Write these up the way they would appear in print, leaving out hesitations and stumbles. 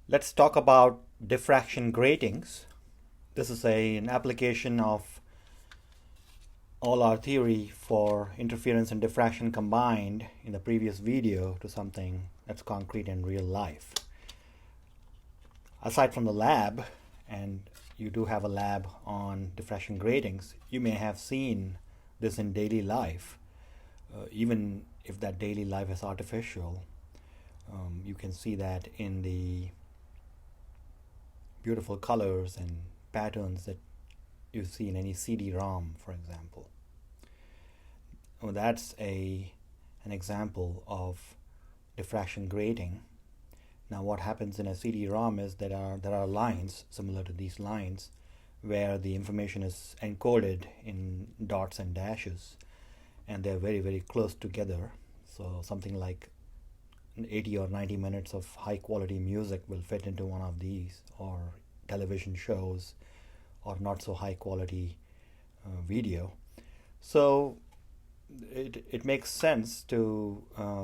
Let's talk about diffraction gratings. This is an application of all our theory for interference and diffraction combined in the previous video to something that's concrete in real life. Aside from the lab, and you do have a lab on diffraction gratings, you may have seen this in daily life. Even if that daily life is artificial, you can see that in the beautiful colors and patterns that you see in any CD-ROM, for example. Well, that's an example of diffraction grating. Now what happens in a CD-ROM is that there are lines similar to these lines where the information is encoded in dots and dashes, and they're very, very close together. So something like 80 or 90 minutes of high quality music will fit into one of these, or television shows, or not so high quality video. So it makes sense to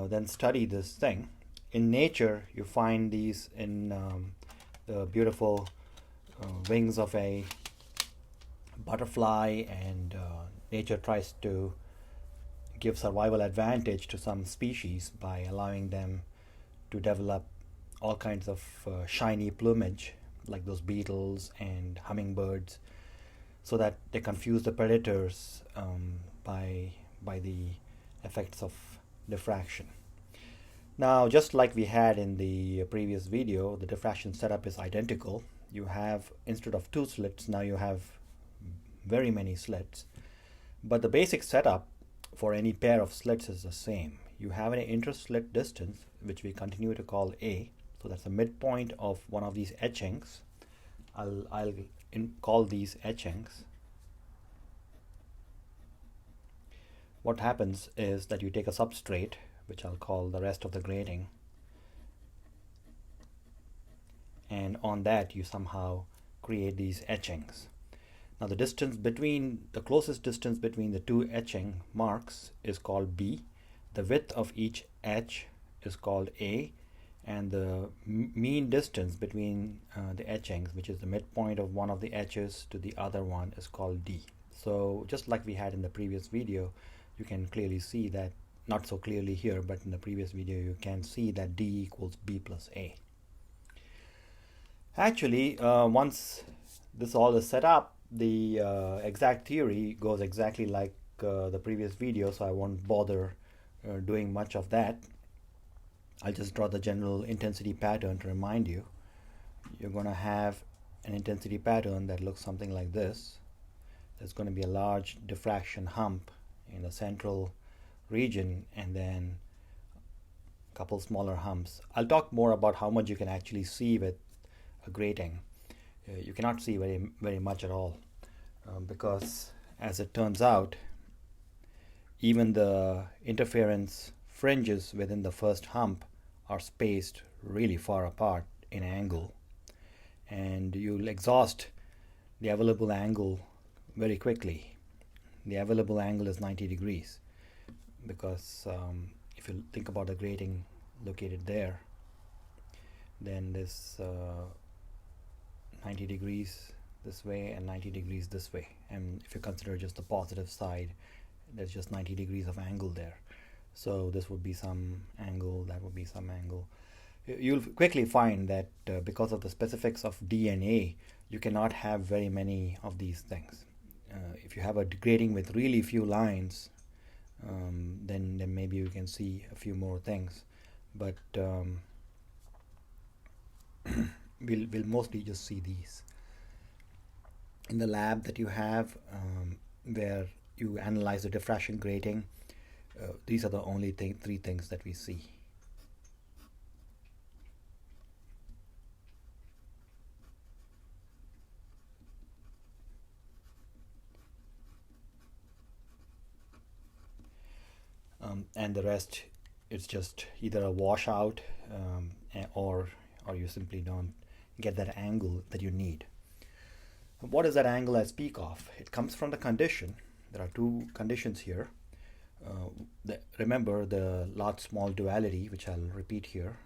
then study this thing. In nature, you find these in the beautiful wings of a butterfly, and nature tries to give survival advantage to some species by allowing them to develop all kinds of shiny plumage, like those beetles and hummingbirds, so that they confuse the predators by the effects of diffraction. Now, just like we had in the previous video, the diffraction setup is identical. You have, instead of 2 slits, now you have very many slits. But the basic setup for any pair of slits is the same. You have an inter-slit distance, which we continue to call A. So that's the midpoint of one of these etchings. I'll call these etchings. What happens is that you take a substrate, which I'll call the rest of the grating, and on that you somehow create these etchings. Now the closest distance between the 2 etching marks is called B. The width of each etch is called A, and the mean distance between the etchings, which is the midpoint of one of the etches to the other one, is called D. So just like we had in the previous video, you can clearly see that, not so clearly here, but in the previous video you can see that D equals B plus A. Actually, once this all is set up, the exact theory goes exactly like the previous video, so I won't bother doing much of that. I'll just draw the general intensity pattern to remind you. You're going to have an intensity pattern that looks something like this. There's going to be a large diffraction hump in the central region, and then a couple smaller humps. I'll talk more about how much you can actually see with a grating. You cannot see very much at all, because as it turns out, even the interference fringes within the first hump are spaced really far apart in angle, and you'll exhaust the available angle very quickly. The available angle is 90 degrees, because if you think about the grating located there, then this 90 degrees this way and 90 degrees this way, and if you consider just the positive side, there's just 90 degrees of angle there. So this would be some angle, that would be some angle. You'll quickly find that because of the specifics of DNA, you cannot have very many of these things. If you have a grating with really few lines, then maybe you can see a few more things, but we'll mostly just see these. In the lab that you have, where you analyze the diffraction grating, these are the only 3 things that we see. And the rest, it's just either a washout, or you simply don't get that angle that you need. What is that angle I speak of? It comes from the condition. There are 2 conditions here. Remember the large-small duality, which I'll repeat here.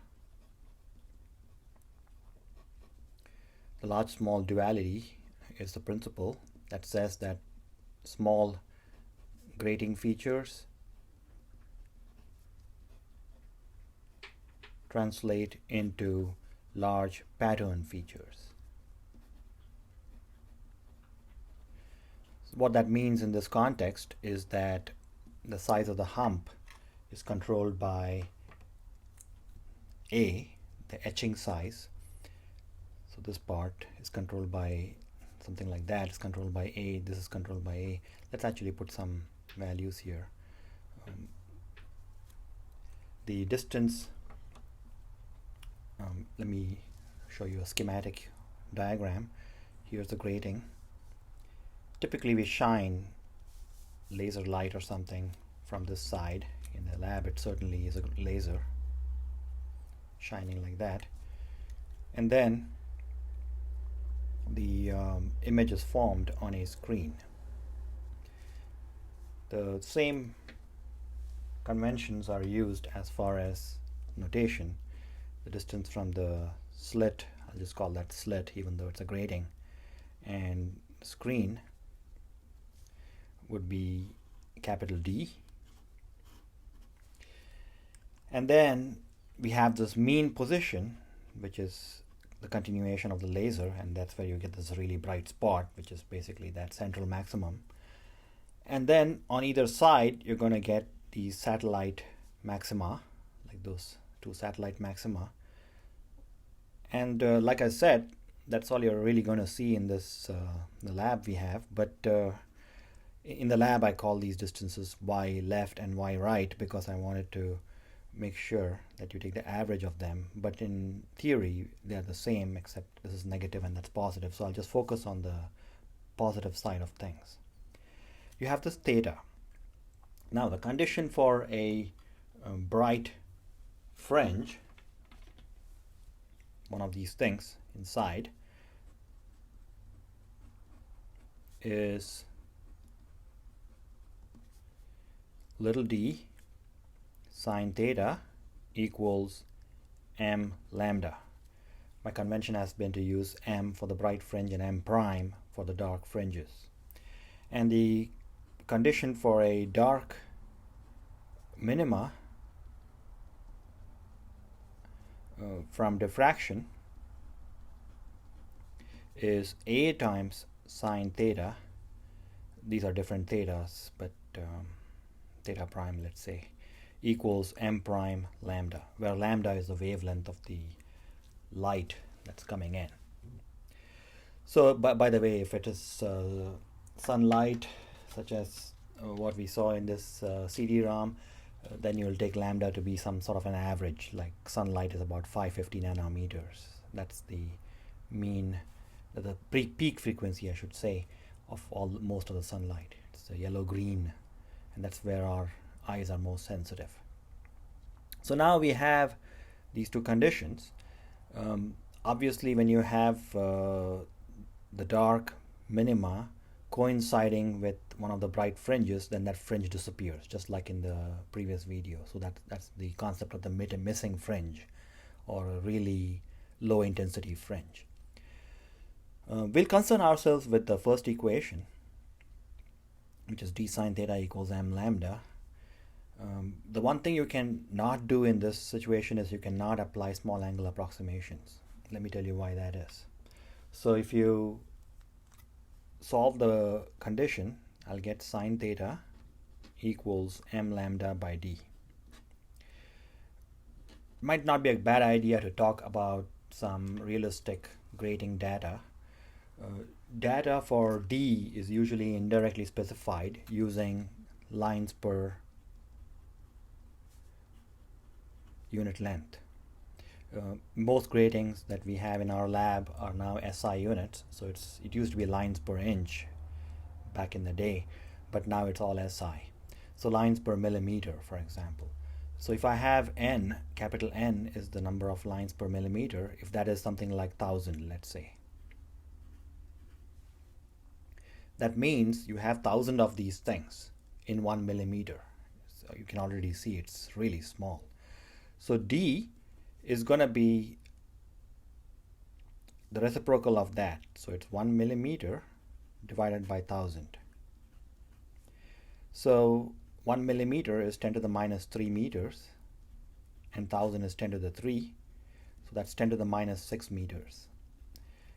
large-small duality is the principle that says that small grating features translate into large pattern features. What that means in this context is that the size of the hump is controlled by A, the etching size. So this part is controlled by something like that. It's controlled by A. This is controlled by A. Let's actually put some values here. The distance, let me show you a schematic diagram. Here's the grating. Typically we shine laser light or something from this side. In the lab it certainly is a laser shining like that, and then the image is formed on a screen. The same conventions are used as far as notation. The distance from the slit, I'll just call that slit even though it's a grating, and screen would be capital D. And then we have this mean position, which is the continuation of the laser, and that's where you get this really bright spot, which is basically that central maximum. And then on either side you're going to get these satellite maxima, like those two satellite maxima. And like I said, that's all you're really going to see in this the lab we have. But in the lab I call these distances y left and y right because I wanted to make sure that you take the average of them. But in theory they're the same, except this is negative and that's positive. So I'll just focus on the positive side of things. You have this theta. Now the condition for a bright fringe, one of these things inside, is little d sine theta equals m lambda. My convention has been to use m for the bright fringe and m prime for the dark fringes. And the condition for a dark minima from diffraction is a times sine theta. These are different thetas, but theta prime, let's say, equals m prime lambda, where lambda is the wavelength of the light that's coming in. So by the way, if it is sunlight, such as what we saw in this CD-ROM, then you'll take lambda to be some sort of an average, like sunlight is about 550 nanometers. That's the mean, the peak frequency, I should say, of most of the sunlight. It's a yellow-green, and that's where our eyes are most sensitive. So now we have these two conditions. Obviously, when you have the dark minima coinciding with one of the bright fringes, then that fringe disappears, just like in the previous video. So that's the concept of the missing fringe, or a really low intensity fringe. We'll concern ourselves with the first equation, which is d sine theta equals m lambda. The one thing you can not do in this situation is you cannot apply small angle approximations. Let me tell you why that is. So if you solve the condition, I'll get sine theta equals m lambda by d. Might not be a bad idea to talk about some realistic grating data. Data for d is usually indirectly specified using lines per unit length. Most gratings that we have in our lab are now SI units, so it used to be lines per inch back in the day, but now it's all SI. So lines per millimeter, for example. So if I have n, capital N is the number of lines per millimeter, if that is something like 1000, let's say, that means you have 1000 of these things in 1 millimeter. So you can already see it's really small. So D is going to be the reciprocal of that. So it's 1 millimeter divided by 1000. So 1 millimeter is 10 to the minus 3 meters, and 1000 is 10 to the 3. So that's 10 to the minus 6 meters.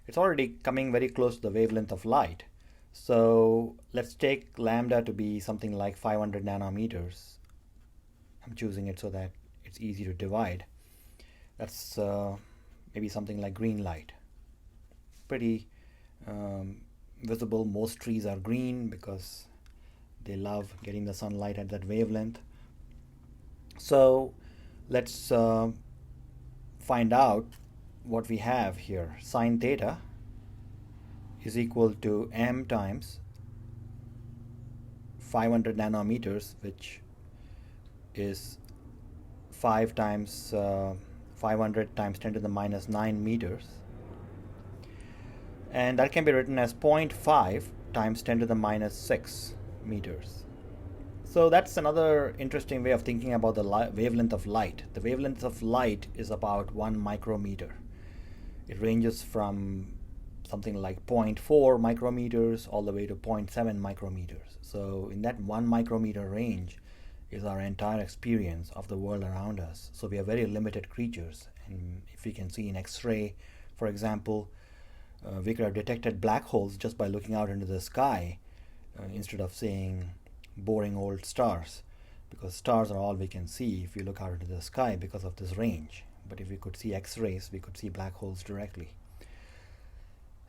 It's already coming very close to the wavelength of light. So let's take lambda to be something like 500 nanometers. I'm choosing it so that it's easy to divide. That's maybe something like green light. Pretty visible. Most trees are green because they love getting the sunlight at that wavelength. So let's find out what we have here. Sine theta is equal to m times 500 nanometers, which is 5 times 500 times 10 to the minus 9 meters. And that can be written as 0.5 times 10 to the minus 6 meters. So that's another interesting way of thinking about the wavelength of light. The wavelength of light is about 1 micrometer. It ranges from something like 0.4 micrometers all the way to 0.7 micrometers. So in that 1 micrometer range is our entire experience of the world around us. So we are very limited creatures. And if we can see in X-ray, for example, we could have detected black holes just by looking out into the sky instead of seeing boring old stars, because stars are all we can see if we look out into the sky because of this range. But if we could see X-rays, we could see black holes directly.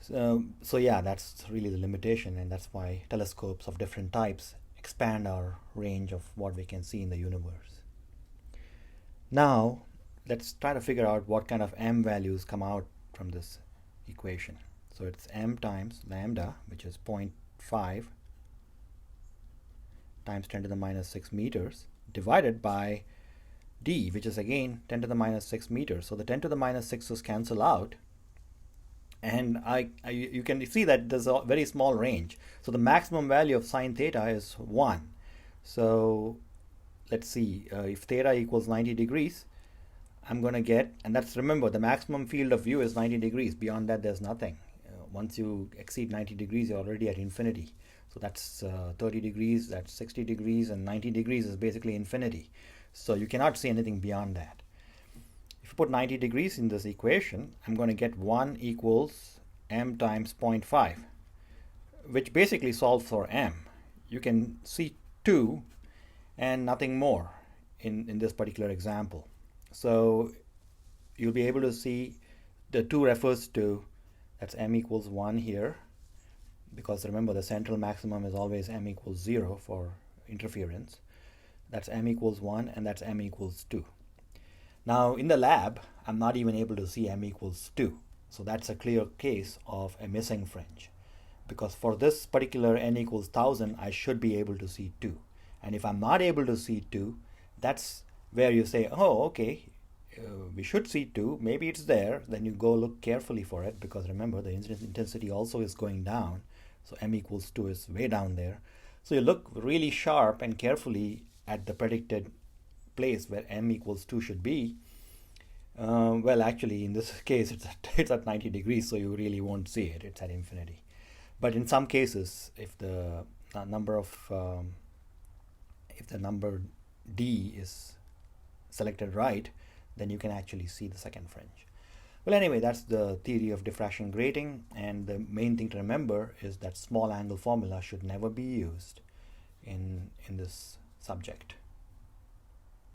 So yeah, that's really the limitation, and that's why telescopes of different types expand our range of what we can see in the universe. Now, let's try to figure out what kind of m values come out from this equation. So it's m times lambda, which is 0.5 times 10 to the minus 6 meters, divided by d, which is again 10 to the minus 6 meters. So the 10 to the minus 6's cancel out, and you can see that there's a very small range. So the maximum value of sine theta is 1. So let's see, if theta equals 90 degrees, I'm going to get, and that's, remember, the maximum field of view is 90 degrees. Beyond that, there's nothing. Once you exceed 90 degrees, you're already at infinity. So that's 30 degrees, that's 60 degrees, and 90 degrees is basically infinity. So you cannot see anything beyond that. If you put 90 degrees in this equation, I'm going to get 1 equals m times 0.5, which basically solves for m. You can see 2 and nothing more in this particular example. So you'll be able to see the 2 refers to, that's m equals 1 here, because remember the central maximum is always m equals 0 for interference. That's m equals 1, and that's m equals 2. Now in the lab, I'm not even able to see m equals 2. So that's a clear case of a missing fringe, because for this particular n equals 1000, I should be able to see 2. And if I'm not able to see 2, that's where you say, oh, okay, we should see 2, maybe it's there. Then you go look carefully for it, because remember the intensity also is going down. So m equals 2 is way down there. So you look really sharp and carefully at the predicted place where m equals 2 should be. Well, actually, in this case, it's at 90 degrees, so you really won't see it. It's at infinity. But in some cases, if the number d is selected right, then you can actually see the second fringe. Well, anyway, that's the theory of diffraction grating, and the main thing to remember is that small angle formula should never be used in this subject.